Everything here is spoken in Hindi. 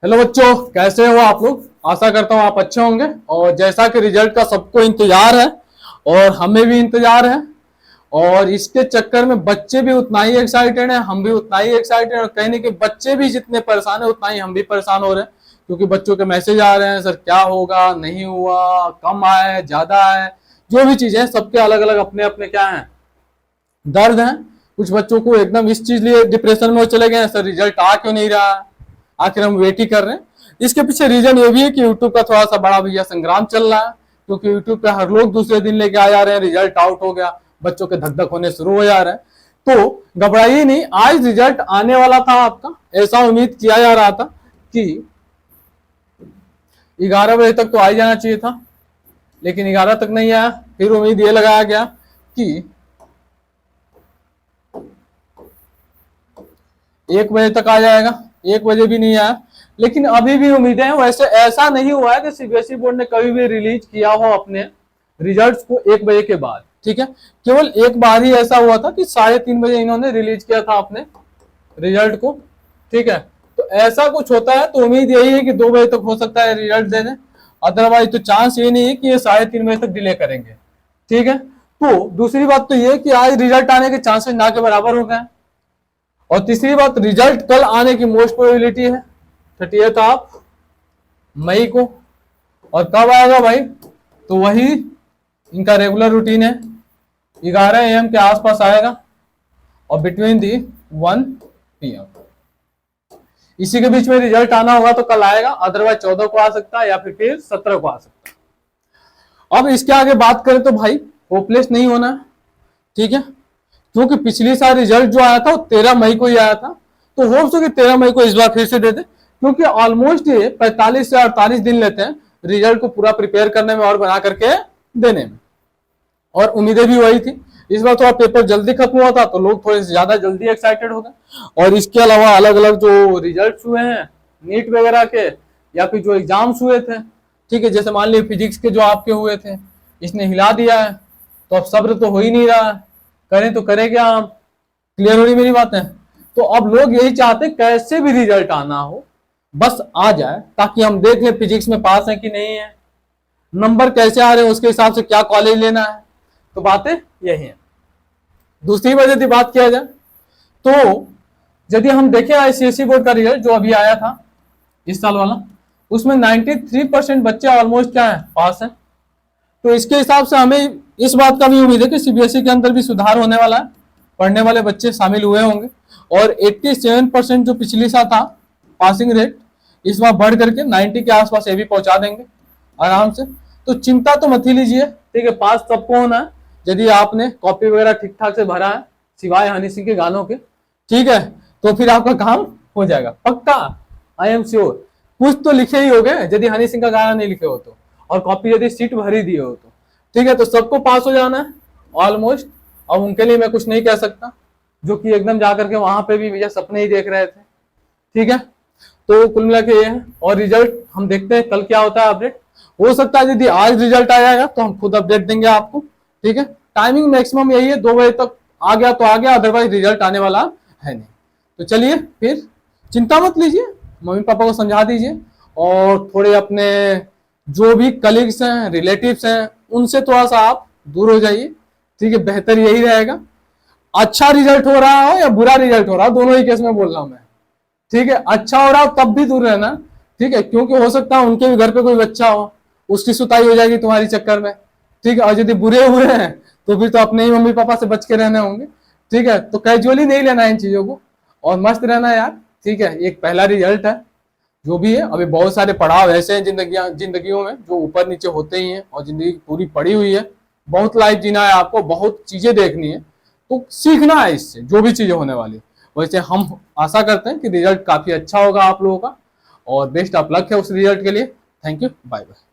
हेलो बच्चों, कैसे हो आप लोग। आशा करता हूँ आप अच्छे होंगे। और जैसा कि रिजल्ट का सबको इंतजार है और हमें भी इंतजार है, और इसके चक्कर में बच्चे भी उतना ही एक्साइटेड हैं, हम भी उतना ही एक्साइटेड हैं, और कहीं नहीं कि बच्चे भी जितने परेशान है उतना ही हम भी परेशान हो रहे हैं। क्योंकि बच्चों के मैसेज आ रहे हैं, सर क्या होगा, नहीं हुआ, कम आए, ज्यादा आए, जो भी चीजें सबके अलग अलग अपने अपने क्या है, दर्द है। कुछ बच्चों को एकदम इस चीज लिए डिप्रेशन में वो चले गए हैं, सर रिजल्ट आ क्यों नहीं रहा, आखिर हम वेट ही कर रहे हैं। इसके पीछे रीजन ये भी है कि यूट्यूब का थोड़ा सा बड़ा भैया संग्राम चल रहा है, क्योंकि यूट्यूब पे हर लोग दूसरे दिन लेके आ जा रहे हैं, रिजल्ट आउट हो गया, बच्चों के धक धक होने शुरू हो जा रहे हैं। तो घबराइए नहीं, आज रिजल्ट आने वाला था आपका, ऐसा उम्मीद किया जा रहा था कि 11 बजे तक तो आ ही जाना चाहिए था, लेकिन 11 तक नहीं आया। फिर उम्मीद ये लगाया गया कि 1 बजे तक आ जाएगा, 1 बजे भी नहीं आया। लेकिन अभी भी उम्मीदें हैं। वैसे ऐसा नहीं हुआ है कि सीबीएसई बोर्ड ने कभी भी रिलीज किया हो अपने रिजल्ट्स को 1 बजे के बाद, ठीक है। केवल एक बार ही ऐसा हुआ था कि 3:30 बजे इन्होंने रिलीज किया था अपने रिजल्ट को, ठीक है। तो ऐसा कुछ होता है तो उम्मीद यही है कि 2 बजे तक हो सकता है रिजल्ट दे दें, अदरवाइज तो चांस ये नहीं है कि ये 3:30 बजे तक डिले करेंगे, ठीक है। तो दूसरी बात तो ये कि आज रिजल्ट आने के चांसेस ना के बराबर हो गए। और तीसरी बात, रिजल्ट कल आने की मोस्ट प्रोबेबिलिटी है 30 ऑफ मई को। और कब आएगा भाई, तो वही इनका रेगुलर रूटीन है, 11 AM के आसपास आएगा और बिटवीन दी 1 PM। इसी के बीच में रिजल्ट आना होगा तो कल आएगा, अदरवाइज 14 को आ सकता है या फिर 17 को आ सकता है। अब इसके आगे बात करें तो भाई होपलेस नहीं होना है, ठीक है। क्योंकि पिछली साल रिजल्ट जो आया था वो 13 मई को ही आया था, तो होप्स हो कि 13 मई को इस बार फिर से दे दे, क्योंकि ऑलमोस्ट ये 45 से 48 दिन लेते हैं रिजल्ट को पूरा प्रिपेयर करने में और बना करके देने में। और उम्मीदें भी वही थी। इस बार थोड़ा पेपर जल्दी खत्म हुआ था तो लोग थोड़े से ज्यादा जल्दी एक्साइटेड हो गए। और इसके अलावा अलग अलग जो रिजल्ट हुए हैं नीट वगैरह के, या फिर जो एग्जाम्स हुए थे, ठीक है, जैसे मान लीजिए फिजिक्स के जो आपके हुए थे, इसने हिला दिया है। तो अब सब्र तो हो ही नहीं रहा है, करें तो करें क्या हम। क्लियर हो रही मेरी बातें। तो अब लोग यही चाहते कैसे भी रिजल्ट आना हो, बस आ जाए, ताकि हम देख लें फिजिक्स में पास है कि नहीं है, नंबर कैसे आ रहे हैं, उसके हिसाब से क्या कॉलेज लेना है। तो बातें यही है। दूसरी वजह यदि बात किया जाए तो यदि हम देखें आईसीएसई बोर्ड का रिजल्ट जो अभी आया था इस साल वाला, उसमें 93% बच्चे ऑलमोस्ट क्या है, पास है। तो इसके हिसाब से हमें इस बात का भी उम्मीद है कि सीबीएसई के अंदर भी सुधार होने वाला है, पढ़ने वाले बच्चे शामिल हुए होंगे। और 87% जो पिछली साल था पासिंग रेट, इस बार बढ़ करके 90 के आसपास ये भी पहुंचा देंगे आराम से। तो चिंता तो मत ही लीजिए, ठीक है, पास सबको होना है यदि आपने कॉपी वगैरह ठीक ठाक से भरा है, सिवाय हनी सिंह के गानों के, ठीक है। तो फिर आपका काम हो जाएगा पक्का, आई एम श्योर। कुछ तो लिखे ही होगे यदि हनी सिंह का गाना नहीं लिखे हो तो, और कॉपी यदि सीट भरी दिए हो तो, ठीक है। तो सबको पास हो जाना है ऑलमोस्ट। अब उनके लिए मैं कुछ नहीं कह सकता जो कि एकदम जाकर के वहां पे भी भैया सपने ही देख रहे थे, ठीक है। तो कुल मिला के ये है। और रिजल्ट हम देखते हैं कल क्या होता है अपडेट। हो सकता है यदि आज रिजल्ट आ जाएगा तो हम खुद अपडेट देंगे आपको, ठीक है। टाइमिंग मैक्सिमम यही है, 2 बजे तक आ गया तो आ गया, अदरवाइज रिजल्ट आने वाला है नहीं। तो चलिए फिर चिंता मत लीजिए, मम्मी पापा को समझा दीजिए, और थोड़े अपने जो भी कलीग्स हैं, रिलेटिव्स हैं, उनसे थोड़ा सा आप दूर हो जाइए, ठीक है। बेहतर यही रहेगा। अच्छा रिजल्ट हो रहा हो या बुरा रिजल्ट हो रहा हो, दोनों ही केस में बोल रहा हूं मैं, ठीक है। अच्छा हो रहा हो तब भी दूर रहना, ठीक है, क्योंकि हो सकता है उनके भी घर पे कोई बच्चा हो, उसकी सुताई हो जाएगी तुम्हारी चक्कर में, ठीक है। और यदि बुरे हुए हैं तो फिर तो अपने ही मम्मी पापा से बच के रहने होंगे, ठीक है। तो कैजुअली नहीं लेना इन चीजों को, और मस्त रहना यार, ठीक है। एक पहला रिजल्ट है जो भी है, अभी बहुत सारे पड़ाव ऐसे हैं जिंदगियों में जो ऊपर नीचे होते ही हैं, और जिंदगी पूरी पड़ी हुई है, बहुत लाइफ जीना है आपको, बहुत चीजें देखनी है, तो सीखना है इससे जो भी चीजें होने वाली। वैसे हम आशा करते हैं कि रिजल्ट काफी अच्छा होगा आप लोगों का, और बेस्ट ऑफ लक है उस रिजल्ट के लिए। Thank you, bye bye.